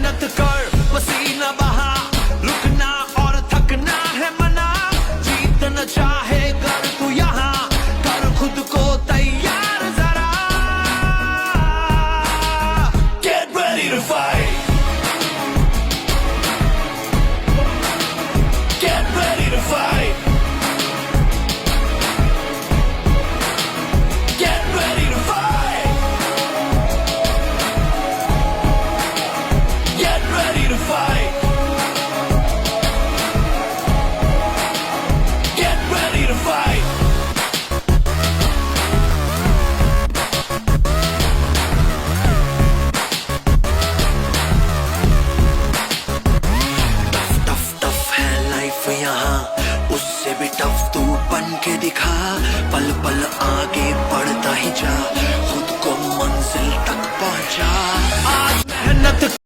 मेहनत कर पसीना बहा, रुकना और थकना है मना, जीतना चाहे कर तू यहाँ, कर खुद को तैयार जरा। Get ready to fight. Get ready to fight. Get ready to fight. Get ready to fight. Get ready to fight. Tough tough है लाइफ यहाँ, उससे भी टफ तू बन के दिखा, पल पल आगे बढ़ता ही जा, खुद को मंजिल तक पहुंचा। आज मेहनत